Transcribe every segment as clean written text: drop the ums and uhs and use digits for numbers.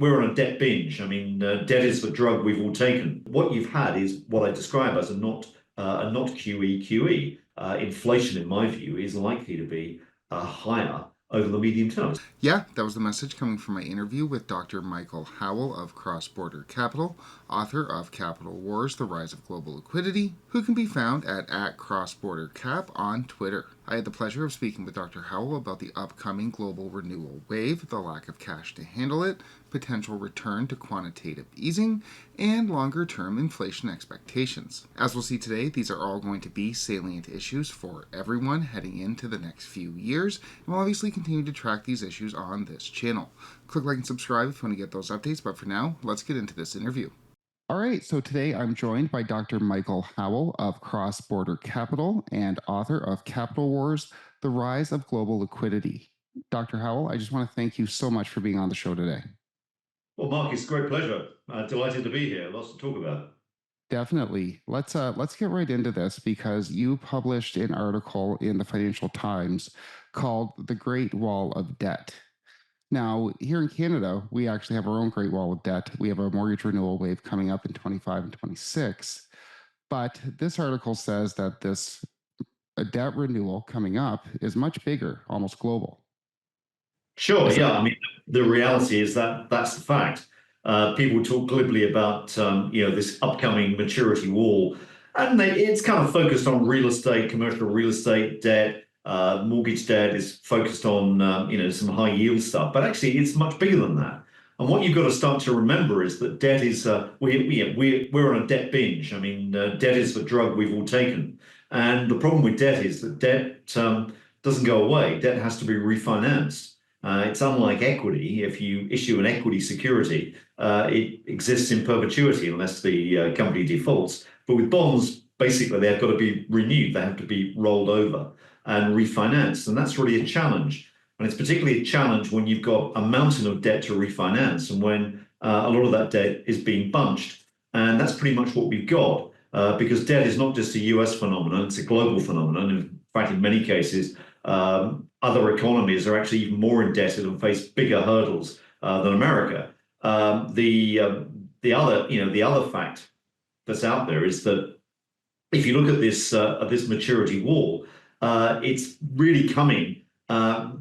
we're on a debt binge. I mean, debt is the drug we've all taken. What you've had is what I describe as a not QE. Inflation, in my view, is likely to be higher over the medium term. Yeah, that was the message coming from my interview with Dr. Michael Howell of CrossBorder Capital, author of Capital Wars, The Rise of Global Liquidity, who can be found at @CrossBorderCap on Twitter. I had the pleasure of speaking with Dr. Howell about the upcoming global renewal wave, the lack of cash to handle it, potential return to quantitative easing, and longer-term inflation expectations. As we'll see today, these are all going to be salient issues for everyone heading into the next few years, and we'll obviously continue to track these issues on this channel. Click like and subscribe if you want to get those updates, but for now, let's get into this interview. All right, so today I'm joined by Dr. Michael Howell of CrossBorder Capital and author of Capital Wars, The Rise of Global Liquidity. Dr. Howell, I just want to thank you so much for being on the show today. Well, Mark, it's a great pleasure. Delighted to be here. Lots to talk about. Definitely. Let's get right into this because you published an article in the Financial Times called The Great Wall of Debt. Now, here in Canada, we actually have our own Great Wall of Debt. We have a mortgage renewal wave coming up in 25 and 26. But this article says that this debt renewal coming up is much bigger, almost global. Sure, yeah. I mean, the reality is that that's the fact. People talk glibly about this upcoming maturity wall, and it's kind of focused on real estate, commercial real estate debt. Mortgage debt is focused on some high yield stuff, but actually it's much bigger than that. And what you've got to start to remember is that debt is we're on a debt binge. I mean, debt is the drug we've all taken, and the problem with debt is that debt doesn't go away. Debt has to be refinanced. It's unlike equity. If you issue an equity security, it exists in perpetuity unless the company defaults. But with bonds, basically, they've got to be renewed. They have to be rolled over and refinanced. And that's really a challenge. And it's particularly a challenge when you've got a mountain of debt to refinance and when a lot of that debt is being bunched. And that's pretty much what we've got because debt is not just a US phenomenon, it's a global phenomenon. In fact, in many cases, other economies are actually even more indebted and face bigger hurdles than America. The other fact that's out there is that if you look at this maturity wall, it's really coming, I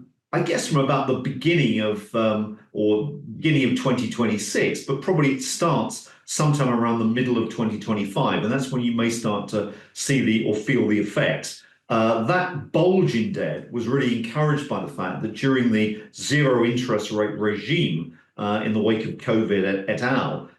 guess, from about the beginning of 2026, but probably it starts sometime around the middle of 2025, and that's when you may start to see or feel the effects. That bulge in debt was really encouraged by the fact that during the zero interest rate regime in the wake of COVID et al.,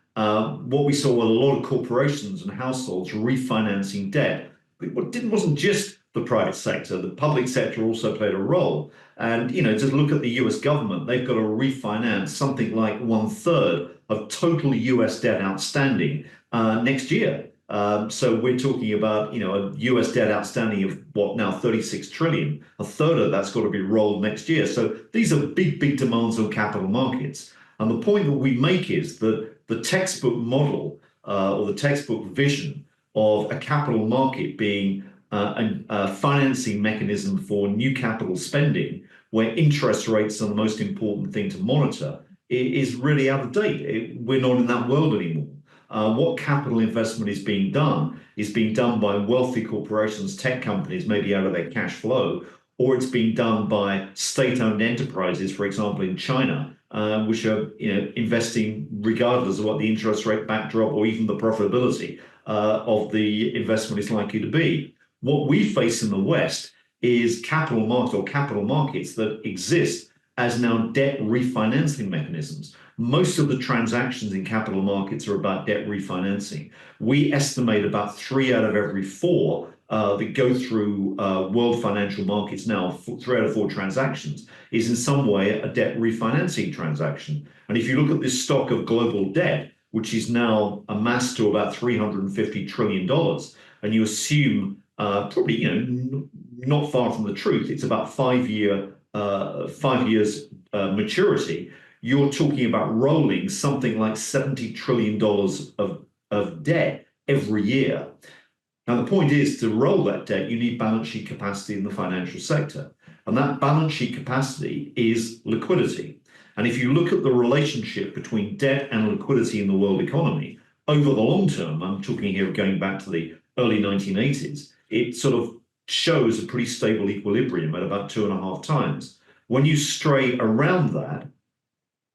what we saw were a lot of corporations and households refinancing debt. It wasn't just the private sector, the public sector also played a role. And, just look at the US government, they've got to refinance something like 1/3 of total US debt outstanding next year. So we're talking about, a US debt outstanding of what now 36 trillion. A third of that's got to be rolled next year. So these are big, big demands on capital markets. And the point that we make is that the textbook model or the textbook vision of a capital market being a financing mechanism for new capital spending, where interest rates are the most important thing to monitor, is really out of date. We're not in that world anymore. What capital investment is being done by wealthy corporations, tech companies, maybe out of their cash flow, or it's being done by state-owned enterprises, for example, in China, which are investing regardless of what the interest rate backdrop or even the profitability of the investment is likely to be. What we face in the West is capital markets that exist as now debt refinancing mechanisms. Most of the transactions in capital markets are about debt refinancing. We estimate about 3 out of every 4 that go through world financial markets now, 3 out of 4 transactions, is in some way a debt refinancing transaction. And if you look at this stock of global debt, which is now amassed to about $350 trillion, and you assume probably not far from the truth, it's about 5 years maturity, you're talking about rolling something like $70 trillion of debt every year. Now, the point is, to roll that debt, you need balance sheet capacity in the financial sector. And that balance sheet capacity is liquidity. And if you look at the relationship between debt and liquidity in the world economy over the long term, I'm talking here going back to the early 1980s, it sort of shows a pretty stable equilibrium at about 2.5 times. When you stray around that,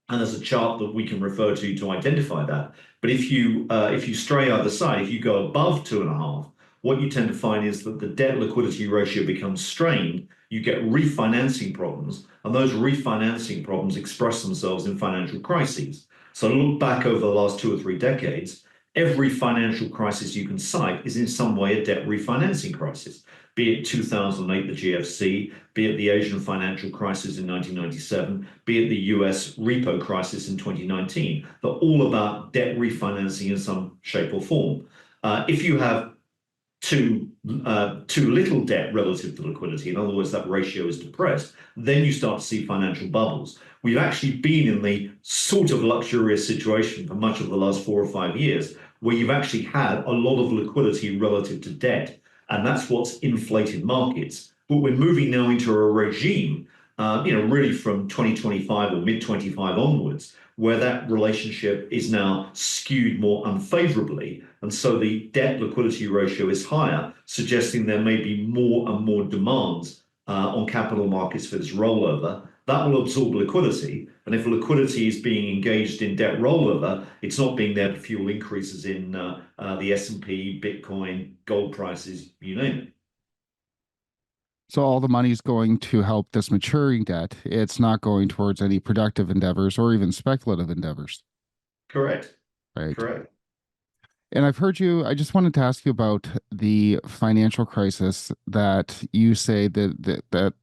and there's a chart that we can refer to identify that. But if you stray either side, if you go above 2.5, what you tend to find is that the debt liquidity ratio becomes strained. You get refinancing problems, and those refinancing problems express themselves in financial crises. So look back over the last 2 or 3 decades. Every financial crisis you can cite is in some way a debt refinancing crisis, be it 2008, the GFC, be it the Asian financial crisis in 1997, be it the US repo crisis in 2019. They're all about debt refinancing in some shape or form. If you have too little debt relative to liquidity, in other words, that ratio is depressed, then you start to see financial bubbles. We've actually been in the sort of luxurious situation for much of the last 4 or 5 years where you've actually had a lot of liquidity relative to debt, and that's what's inflated markets. But we're moving now into a regime, really from 2025 or mid 25 onwards, where that relationship is now skewed more unfavorably. And so the debt liquidity ratio is higher, suggesting there may be more and more demands on capital markets for this rollover. That will absorb liquidity. And if liquidity is being engaged in debt rollover, it's not being there to fuel increases in the S&P, Bitcoin, gold prices, you name it. So all the money's going to help this maturing debt. It's not going towards any productive endeavors or even speculative endeavors. Correct. Right. Correct. And I've heard you, I just wanted to ask you about the financial crisis that you say that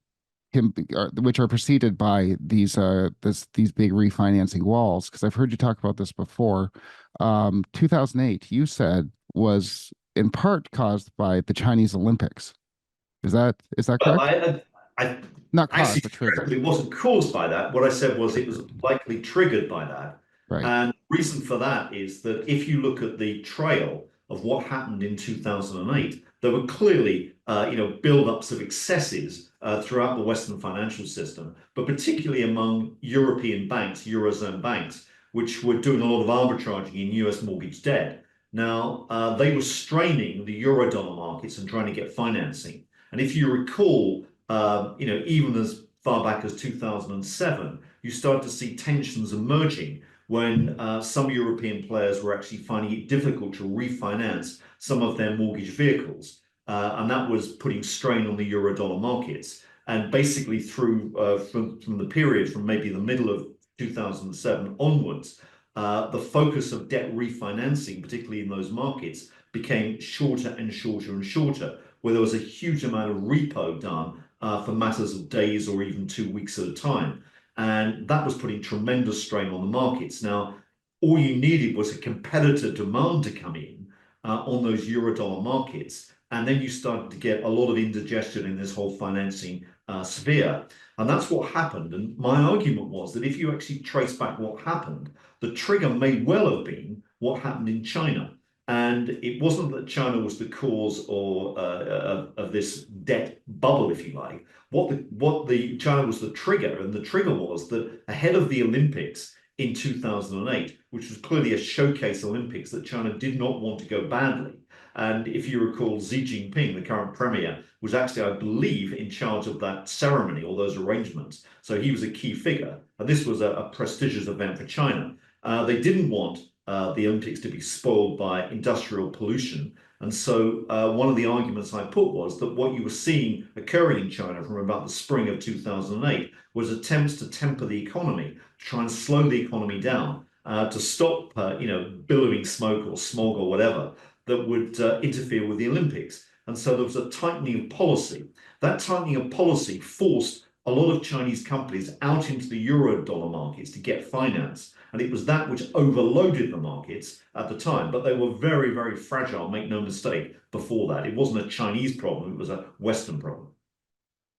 which are preceded by these big refinancing walls. Because I've heard you talk about this before. 2008, you said, was in part caused by the Chinese Olympics. Is that Well, correct? I Not actually caused, but triggered. it wasn't caused by that. What I said was it was likely triggered by that. Right. And the reason for that is that if you look at the trail of what happened in 2008, there were clearly, build-ups of excesses throughout the Western financial system, but particularly among European banks, Eurozone banks, which were doing a lot of arbitraging in US mortgage debt. Now, they were straining the Eurodollar markets and trying to get financing. And if you recall, even as far back as 2007, you started to see tensions emerging when some European players were actually finding it difficult to refinance some of their mortgage vehicles. And that was putting strain on the Eurodollar markets. And basically from the period from maybe the middle of 2007 onwards, the focus of debt refinancing, particularly in those markets, became shorter and shorter and shorter, where there was a huge amount of repo done for matters of days or even 2 weeks at a time. And that was putting tremendous strain on the markets. Now, all you needed was a competitor demand to come in on those Eurodollar markets. And then you started to get a lot of indigestion in this whole financing sphere. And that's what happened. And my argument was that if you actually trace back what happened, the trigger may well have been what happened in China. And it wasn't that China was the cause of this debt bubble, if you like. China was the trigger, and the trigger was that ahead of the Olympics in 2008, which was clearly a showcase Olympics that China did not want to go badly. And if you recall, Xi Jinping, the current premier, was actually, I believe, in charge of that ceremony or those arrangements. So he was a key figure. And this was a prestigious event for China. They didn't want the Olympics to be spoiled by industrial pollution. And so one of the arguments I put was that what you were seeing occurring in China from about the spring of 2008 was attempts to temper the economy, to try and slow the economy down, to stop, billowing smoke or smog or whatever that would interfere with the Olympics. And so there was a tightening of policy. That tightening of policy forced a lot of Chinese companies out into the Eurodollar markets to get finance. And it was that which overloaded the markets at the time. But they were very, very fragile, make no mistake, before that. It wasn't a Chinese problem, it was a Western problem.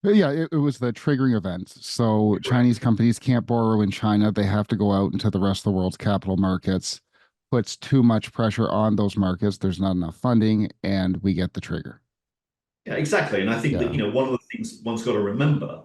But yeah, it was the triggering event. So Chinese companies can't borrow in China. They have to go out into the rest of the world's capital markets. Puts too much pressure on those markets. There's not enough funding, and we get the trigger. Yeah, exactly. And I think that, Yeah. one of the things one's got to remember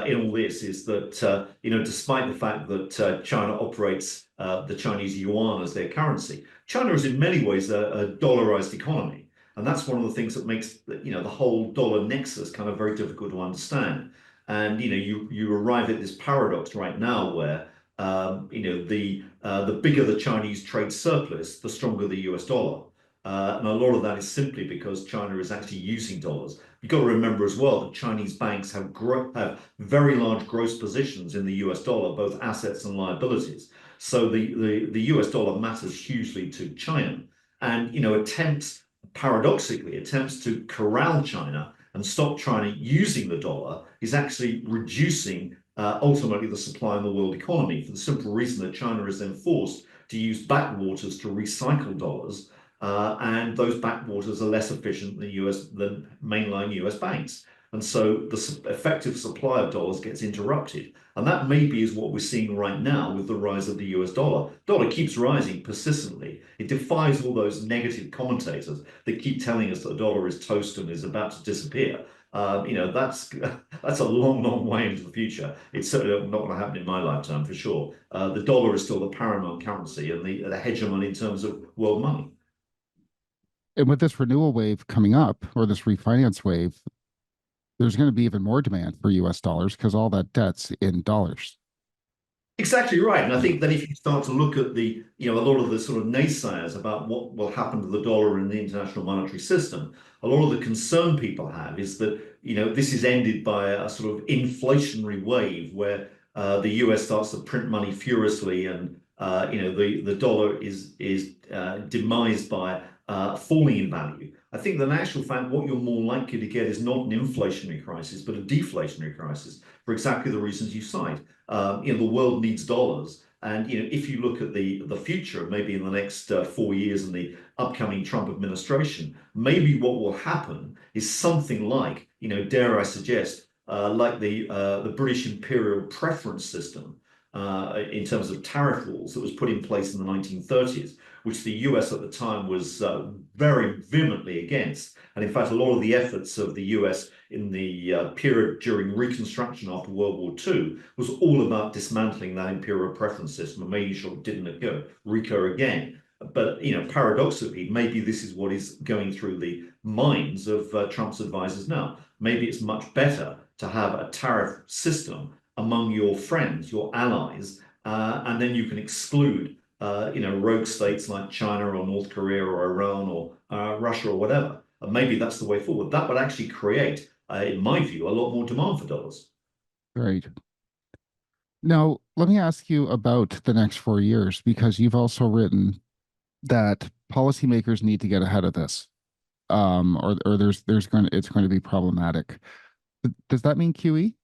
in all this is that despite the fact that China operates the Chinese yuan as their currency, China is in many ways a dollarized economy, and that's one of the things that makes the whole dollar nexus kind of very difficult to understand. And you arrive at this paradox right now where the bigger the Chinese trade surplus, the stronger the US dollar. And a lot of that is simply because China is actually using dollars. You've got to remember as well that Chinese banks have very large gross positions in the US dollar, both assets and liabilities. So the US dollar matters hugely to China. And paradoxically, attempts to corral China and stop China using the dollar is actually reducing ultimately the supply in the world economy, for the simple reason that China is then forced to use backwaters to recycle dollars, and those backwaters are less efficient than mainline US banks. And so the effective supply of dollars gets interrupted. And that maybe is what we're seeing right now with the rise of the US dollar. Dollar keeps rising persistently. It defies all those negative commentators that keep telling us that the dollar is toast and is about to disappear. That's a long, long way into the future. It's certainly not going to happen in my lifetime for sure. The dollar is still the paramount currency and the hegemon in terms of world money. And with this renewal wave coming up, or this refinance wave, there's going to be even more demand for US dollars because all that debt's in dollars. Exactly right. And I think that if you start to look at a lot of the sort of naysayers about what will happen to the dollar in the international monetary system, a lot of the concern people have is that, this is ended by a sort of inflationary wave where the US starts to print money furiously and, the dollar is demised by falling in value. I think that in actual fact, what you're more likely to get is not an inflationary crisis, but a deflationary crisis for exactly the reasons you cite. The world needs dollars. And if you look at the future, maybe in the next 4 years in the upcoming Trump administration, maybe what will happen is something like, dare I suggest, like the British imperial preference system in terms of tariff rules that was put in place in the 1930s, which the US at the time was very vehemently against. And in fact, a lot of the efforts of the US in the period during Reconstruction after World War II was all about dismantling that imperial preference system and making sure it didn't recur again. But paradoxically, maybe this is what is going through the minds of Trump's advisors now. Maybe it's much better to have a tariff system among your friends, your allies, and then you can exclude rogue states like China or North Korea or Iran or Russia or whatever. And maybe that's the way forward. That would actually create, in my view, a lot more demand for dollars. Right. Now, let me ask you about the next 4 years, because you've also written that policymakers need to get ahead of this, or it's going to be problematic. Does that mean QE?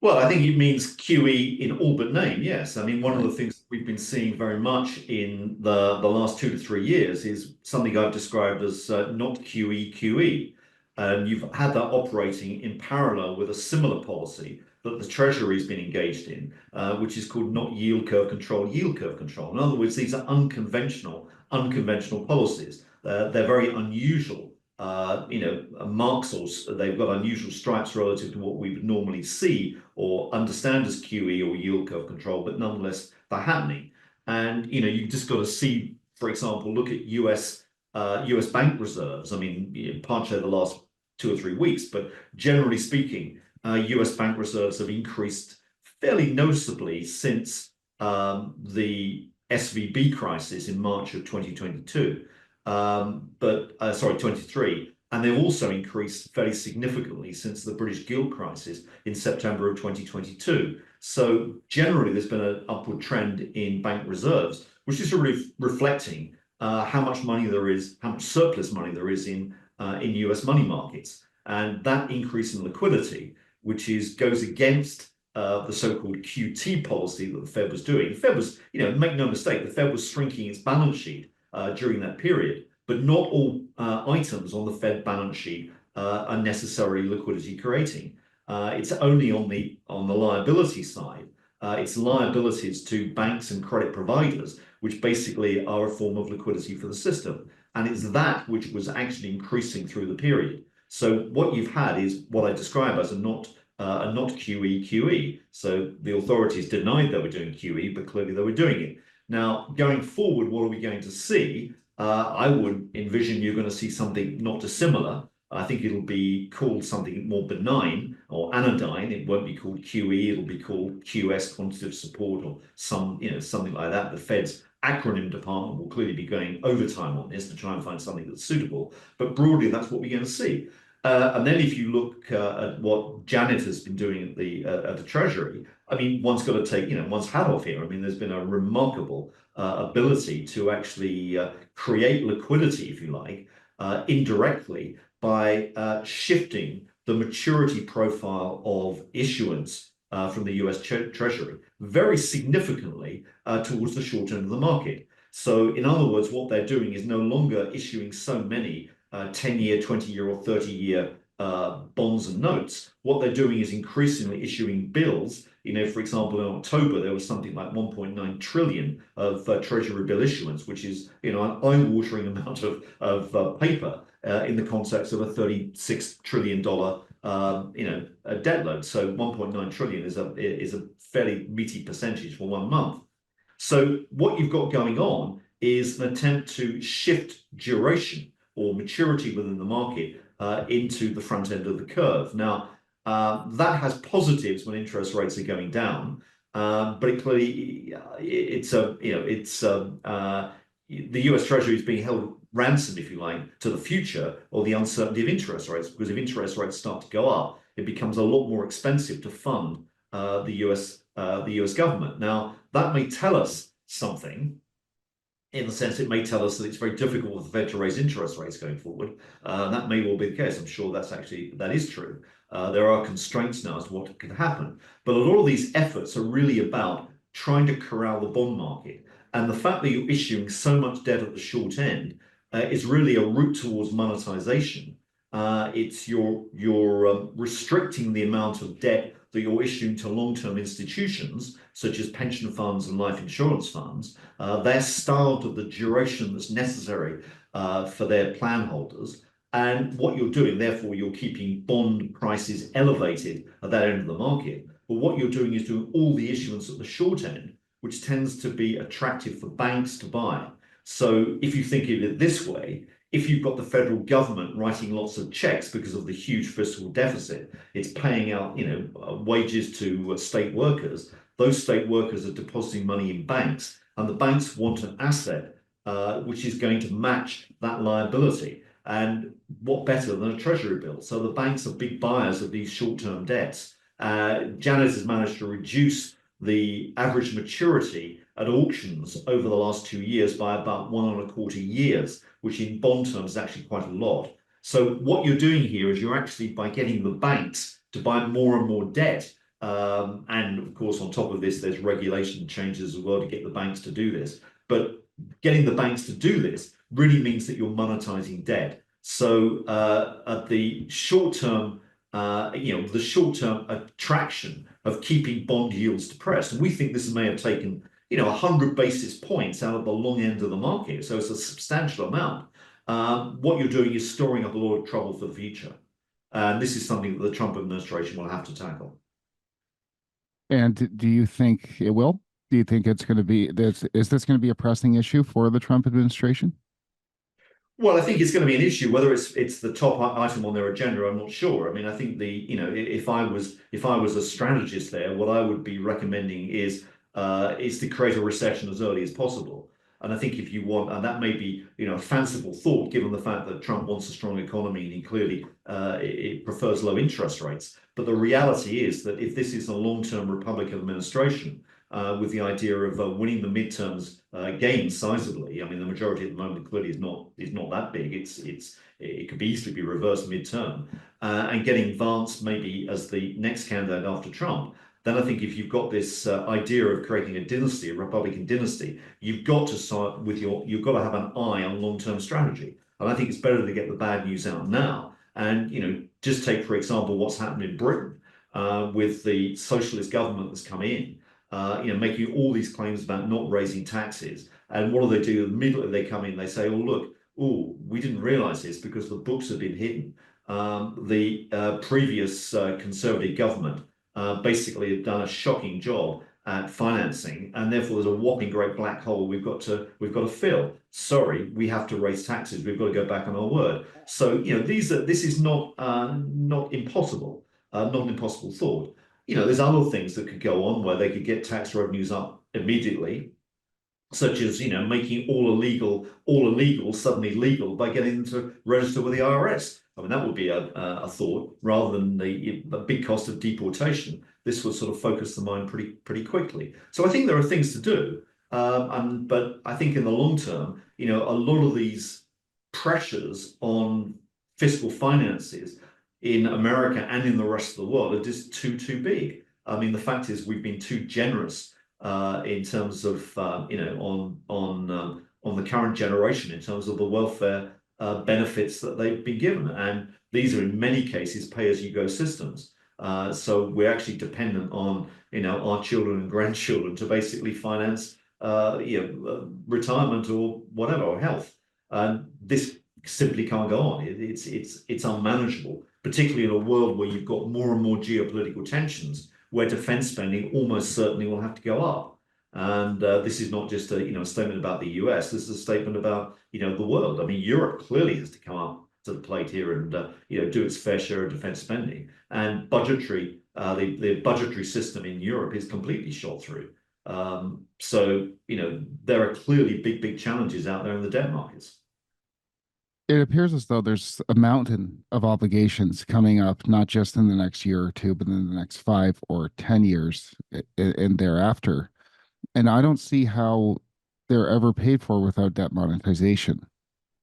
Well, I think it means QE in all but name, yes. I mean, one of Right. the things we've been seeing very much in the last 2 to 3 years is something I've described as not QE, QE. And you've had that operating in parallel with a similar policy that the Treasury has been engaged in, which is called not yield curve control, yield curve control. In other words, these are unconventional policies. They're very unusual marks, or they've got unusual stripes relative to what we would normally see or understand as QE or yield curve control, but nonetheless they're happening. And you've just got to see, for example, look at US bank reserves. I mean, partially the last 2 or 3 weeks, but generally speaking, US bank reserves have increased fairly noticeably since the SVB crisis in March of 2022. Sorry, 23. And they've also increased fairly significantly since the British gilt crisis in September of 2022. So generally, there's been an upward trend in bank reserves, which is really reflecting how much money there is, how much surplus money there is in US money markets. And that increase in liquidity, which goes against the so-called QT policy that the Fed was doing. The Fed was, make no mistake, the Fed was shrinking its balance sheet during that period, but not all items on the Fed balance sheet are necessarily liquidity creating. It's only on the liability side. It's liabilities to banks and credit providers, which basically are a form of liquidity for the system. And it's that which was actually increasing through the period. So what you've had is what I describe as a not QE. So the authorities denied they were doing QE, but clearly they were doing it. Now, going forward, what are we going to see? I would envision you're going to see something not dissimilar. I think it'll be called something more benign or anodyne. It won't be called QE. It'll be called QS, quantitative support, or something like that. The Fed's acronym department will clearly be going overtime on this to try and find something that's suitable. But broadly, that's what we're going to see. And then if you look at what Janet has been doing at the Treasury, I mean, one's got to take one's hat off here. I mean, there's been a remarkable ability to actually create liquidity, if you like, indirectly by shifting the maturity profile of issuance from the US Treasury very significantly towards the short end of the market. So in other words, what they're doing is no longer issuing so many 10-year, 20-year, or 30-year bonds and notes. What they're doing is increasingly issuing bills. For example, in October, there was something like 1.9 trillion of Treasury bill issuance, which is an eye-watering amount of paper in the context of a $36 trillion a debt load. So 1.9 trillion is a fairly meaty percentage for 1 month. So what you've got going on is an attempt to shift duration or maturity within the market into the front end of the curve. Now, that has positives when interest rates are going down, but it clearly the U.S. Treasury is being held ransom, if you like, to the future or the uncertainty of interest rates. Because if interest rates start to go up, it becomes a lot more expensive to fund the U.S. government. Now, that may tell us something. In the sense, it may tell us that it's very difficult for the Fed to raise interest rates going forward. That may well be the case. I'm sure that is true. There are constraints now as to what can happen. But a lot of these efforts are really about trying to corral the bond market. And the fact that you're issuing so much debt at the short end is really a route towards monetization. You're restricting the amount of debt that you're issuing to long-term institutions, such as pension funds and life insurance funds. They're starved of the duration that's necessary for their plan holders. And what you're doing, therefore, you're keeping bond prices elevated at that end of the market. But what you're doing is doing all the issuance at the short end, which tends to be attractive for banks to buy. So if you think of it this way, if you've got the federal government writing lots of checks because of the huge fiscal deficit, it's paying out, wages to state workers. Those state workers are depositing money in banks, and the banks want an asset which is going to match that liability. And what better than a treasury bill? So the banks are big buyers of these short-term debts. Janet has managed to reduce the average maturity at auctions over the last 2 years by about 1.25 years, which in bond terms is actually quite a lot. So what you're doing here is you're actually, by getting the banks to buy more and more debt, and of course on top of this there's regulation changes as well to get the banks to do this, but getting the banks to do this really means that you're monetizing debt. So at the short term, the short-term attraction of keeping bond yields depressed. And we think this may have taken, 100 basis points out of the long end of the market. So it's a substantial amount. What you're doing is storing up a lot of trouble for the future. And this is something that the Trump administration will have to tackle. And do you think it will? Do you think it's going to be this? Is this going to be a pressing issue for the Trump administration? Well, I think it's going to be an issue. Whether it's the top item on their agenda, I'm not sure. I mean, I think if I was a strategist there, what I would be recommending is to create a recession as early as possible. And I think if you want, and that may be a fanciful thought, given the fact that Trump wants a strong economy and he clearly it prefers low interest rates. But the reality is that if this is a long-term Republican administration, with the idea of winning the midterms gains sizably. I mean, the majority at the moment clearly is not that big. It could easily be reversed midterm, and getting Vance maybe as the next candidate after Trump. Then I think if you've got this idea of creating a dynasty, a Republican dynasty, you've got to start with you've got to have an eye on long-term strategy. And I think it's better to get the bad news out now. And just take for example what's happened in Britain with the socialist government that's come in. Making all these claims about not raising taxes. And what do? Immediately they come in, they say, oh, look, we didn't realize this because the books have been hidden. The previous Conservative government basically had done a shocking job at financing, and therefore there's a whopping great black hole we've got to fill. Sorry, we have to raise taxes. We've got to go back on our word. So this is not impossible, not an impossible thought. There's other things that could go on where they could get tax revenues up immediately, such as making all illegal suddenly legal by getting them to register with the IRS. I mean, that would be a thought rather than the big cost of deportation. This would sort of focus the mind pretty quickly. So I think there are things to do, but I think in the long term, a lot of these pressures on fiscal finances in America and in the rest of the world are just too big. I mean, the fact is we've been too generous in terms of on the current generation in terms of the welfare benefits that they've been given, and these are in many cases pay-as-you-go systems. So we're actually dependent on our children and grandchildren to basically finance retirement or whatever, or health. And this simply can't go on. It's unmanageable, particularly in a world where you've got more and more geopolitical tensions, where defense spending almost certainly will have to go up. And this is not just a statement about the US. This is a statement about the world. I mean, Europe clearly has to come up to the plate here and do its fair share of defense spending. And the budgetary system in Europe is completely shot through. So there are clearly big challenges out there in the debt markets. It appears as though there's a mountain of obligations coming up, not just in the next year or two, but in the next 5 or 10 years and thereafter. And I don't see how they're ever paid for without debt monetization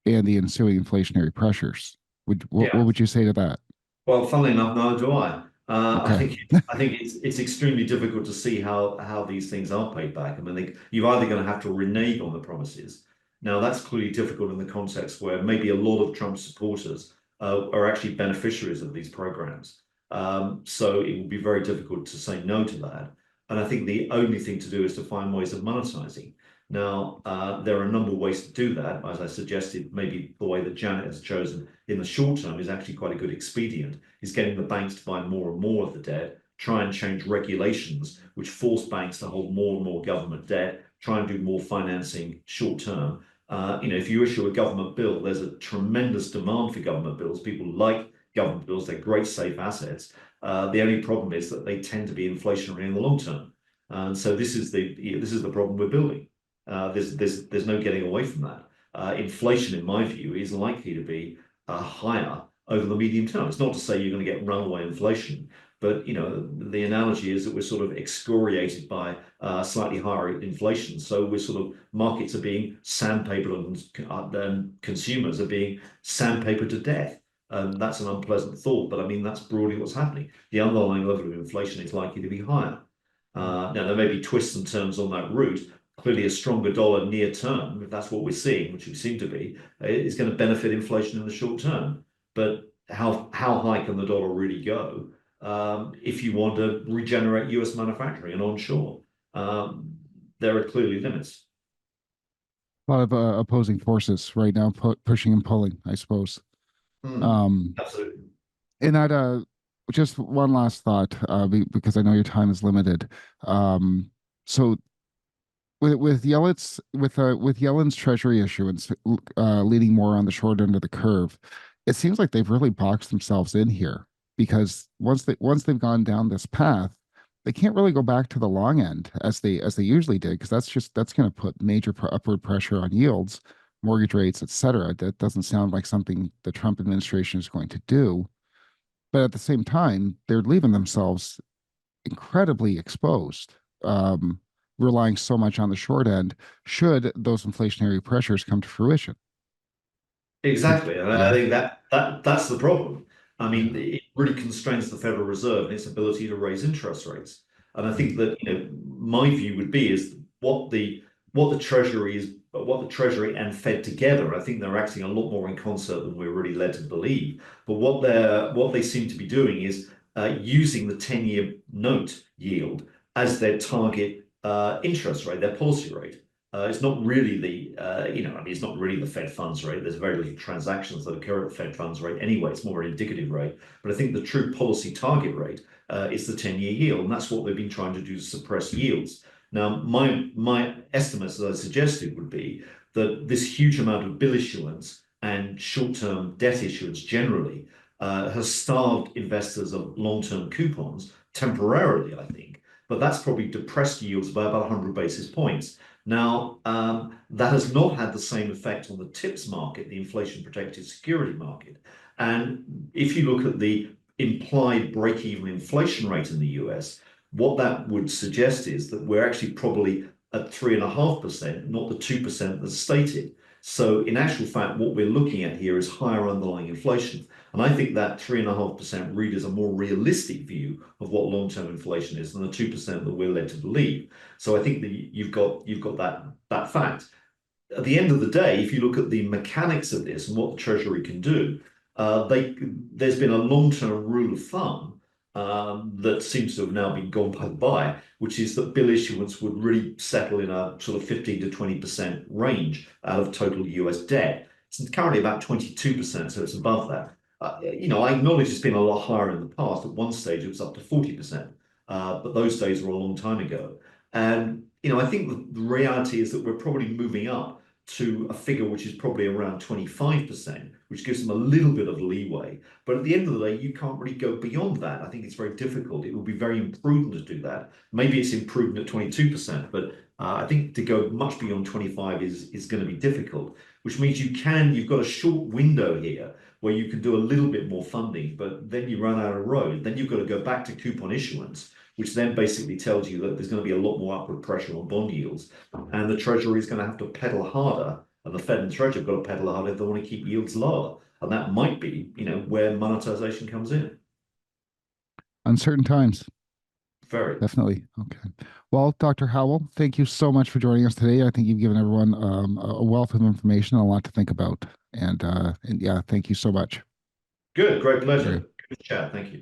and the ensuing inflationary pressures. What Yeah. would you say to that? Well, funnily enough, neither do I. I Okay. think it's extremely difficult to see how these things are paid back. I mean, you're either going to have to renege on the promises. Now, that's clearly difficult in the context where maybe a lot of Trump supporters are actually beneficiaries of these programs. So it will be very difficult to say no to that. And I think the only thing to do is to find ways of monetizing. Now, there are a number of ways to do that. As I suggested, maybe the way that Janet has chosen in the short term is actually quite a good expedient, is getting the banks to buy more and more of the debt, try and change regulations which force banks to hold more and more government debt, try and do more financing short term. If you issue a government bill, there's a tremendous demand for government bills. People like government bills, they're great safe assets. The only problem is that they tend to be inflationary in the long term. And so this is the problem we're building. There's no getting away from that. Inflation, in my view, is likely to be higher over the medium term. It's not to say you're going to get runaway inflation, but the analogy is that we're sort of excoriated by slightly higher inflation. So we're sort of markets are being sandpapered and consumers are being sandpapered to death. And that's an unpleasant thought, but I mean that's broadly what's happening. The underlying level of inflation is likely to be higher. Now there may be twists and turns on that route. Clearly, a stronger dollar near term, if that's what we're seeing, which we seem to be, is going to benefit inflation in the short term. But how high can the dollar really go if you want to regenerate US manufacturing and onshore? There are clearly limits. A lot of opposing forces right now, pushing and pulling, I suppose. Absolutely. And that just one last thought, because I know your time is limited. So with Yellen's Treasury issuance leaning more on the short end of the curve, it seems like they've really boxed themselves in here, because once they've gone down this path, they can't really go back to the long end as they usually did, because that's going to put major upward pressure on yields, mortgage rates, etc. That doesn't sound like something the Trump administration is going to do. But at the same time, they're leaving themselves incredibly exposed, relying so much on the short end should those inflationary pressures come to fruition. Exactly. And I Yeah, think that's the problem. I mean, yeah, it really constrains the Federal Reserve and its ability to raise interest rates. And I think that, my view would be is what the Treasury is, what the Treasury and Fed together, I think they're acting a lot more in concert than we're really led to believe. But what they seem to be doing is using the 10-year note yield as their target interest rate, their policy rate. It's not really it's not really the Fed funds rate. There's very little transactions that occur at the Fed funds rate anyway. It's more an indicative rate. But I think the true policy target rate is the 10-year yield, and that's what they've been trying to do to suppress yields. Now, my estimates, as I suggested, would be that this huge amount of bill issuance and short-term debt issuance generally has starved investors of long-term coupons temporarily, I think. But that's probably depressed yields by about 100 basis points. Now, that has not had the same effect on the TIPS market, the inflation protected security market. And if you look at the implied break-even inflation rate in the US, what that would suggest is that we're actually probably at 3.5%, not the 2% that's stated. So in actual fact, what we're looking at here is higher underlying inflation. And I think that 3.5% read is a more realistic view of what long-term inflation is than the 2% that we're led to believe. So I think that you've got that fact. At the end of the day, if you look at the mechanics of this and what the Treasury can do, there's been a long-term rule of thumb that seems to have now been gone by, which is that bill issuance would really settle in a sort of 15 to 20% range out of total US debt. It's currently about 22%, so it's above that. I acknowledge it's been a lot higher in the past. At one stage, it was up to 40%, but those days were a long time ago. And I think the reality is that we're probably moving up to a figure which is probably around 25%, which gives them a little bit of leeway. But at the end of the day, you can't really go beyond that. I think it's very difficult. It would be very imprudent to do that. Maybe it's imprudent at 22%, but I think to go much beyond 25 is going to be difficult, which means you've got a short window here where you can do a little bit more funding, but then you run out of road. Then you've got to go back to coupon issuance, which then basically tells you that there's going to be a lot more upward pressure on bond yields. And the Treasury is going to have to pedal harder, and the Fed and the Treasury have got to pedal harder if they want to keep yields lower. And that might be, where monetization comes in. Uncertain times. Very. Definitely. Okay. Well, Dr. Howell, thank you so much for joining us today. I think you've given everyone a wealth of information, a lot to think about. And yeah, thank you so much. Good. Great pleasure. Good chat. Thank you.